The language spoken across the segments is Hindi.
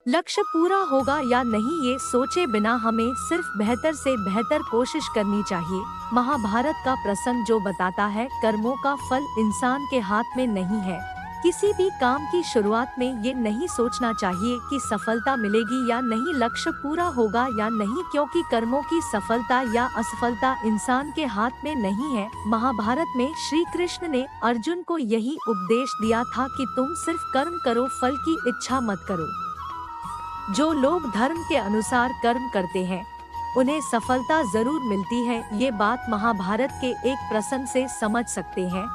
लक्ष्य पूरा होगा या नहीं ये सोचे बिना हमें सिर्फ बेहतर से बेहतर कोशिश करनी चाहिए। महाभारत का प्रसंग जो बताता है कर्मों का फल इंसान के हाथ में नहीं है। किसी भी काम की शुरुआत में ये नहीं सोचना चाहिए कि सफलता मिलेगी या नहीं, लक्ष्य पूरा होगा या नहीं, क्योंकि कर्मों की सफलता या असफलता इंसान के हाथ में नहीं है। महाभारत में श्री कृष्ण ने अर्जुन को यही उपदेश दिया था कि तुम सिर्फ कर्म करो, फल की इच्छा मत करो। जो लोग धर्म के अनुसार कर्म करते हैं उन्हें सफलता जरूर मिलती है। ये बात महाभारत के एक प्रसंग से समझ सकते हैं।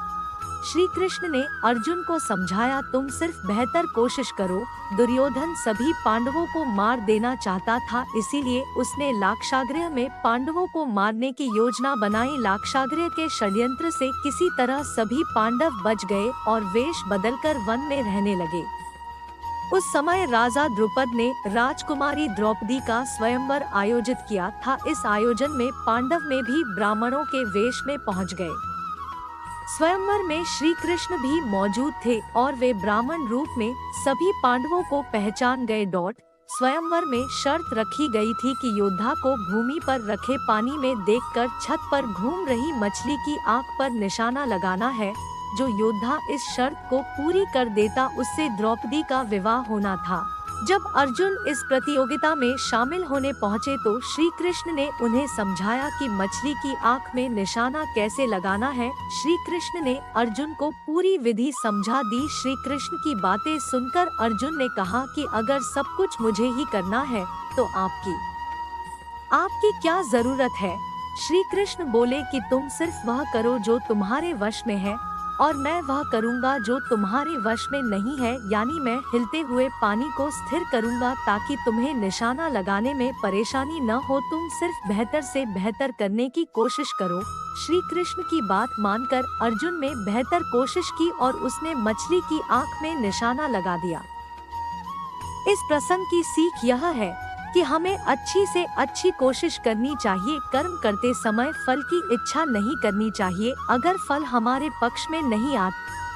श्री कृष्ण ने अर्जुन को समझाया, तुम सिर्फ बेहतर कोशिश करो। दुर्योधन सभी पांडवों को मार देना चाहता था, इसीलिए उसने लाक्षागृह में पांडवों को मारने की योजना बनाई। लाक्षागृह के षड्यंत्र से किसी तरह सभी पांडव बच गए और वेश बदलकर वन में रहने लगे। उस समय राजा द्रुपद ने राजकुमारी द्रौपदी का स्वयंवर आयोजित किया था। इस आयोजन में पांडव में भी ब्राह्मणों के वेश में पहुंच गए। स्वयंवर में श्री कृष्ण भी मौजूद थे और वे ब्राह्मण रूप में सभी पांडवों को पहचान गए। स्वयंवर में शर्त रखी गई थी कि योद्धा को भूमि पर रखे पानी में देखकर छत पर घूम रही मछली की आंख पर निशाना लगाना है। जो योद्धा इस शर्त को पूरी कर देता उससे द्रौपदी का विवाह होना था। जब अर्जुन इस प्रतियोगिता में शामिल होने पहुँचे तो श्री कृष्ण ने उन्हें समझाया कि मछली की आंख में निशाना कैसे लगाना है। श्री कृष्ण ने अर्जुन को पूरी विधि समझा दी। श्री कृष्ण की बातें सुनकर अर्जुन ने कहा कि अगर सब कुछ मुझे ही करना है तो आपकी क्या जरूरत है। श्री कृष्ण बोले कि तुम सिर्फ वह करो जो तुम्हारे वश में है और मैं वह करूँगा जो तुम्हारे वश में नहीं है, यानी मैं हिलते हुए पानी को स्थिर करूँगा ताकि तुम्हें निशाना लगाने में परेशानी न हो। तुम सिर्फ बेहतर से बेहतर करने की कोशिश करो। श्री कृष्ण की बात मानकर अर्जुन ने बेहतर कोशिश की और उसने मछली की आंख में निशाना लगा दिया। इस प्रसंग की सीख यह है कि हमें अच्छी से अच्छी कोशिश करनी चाहिए। कर्म करते समय फल की इच्छा नहीं करनी चाहिए। अगर फल हमारे पक्ष में नहीं आता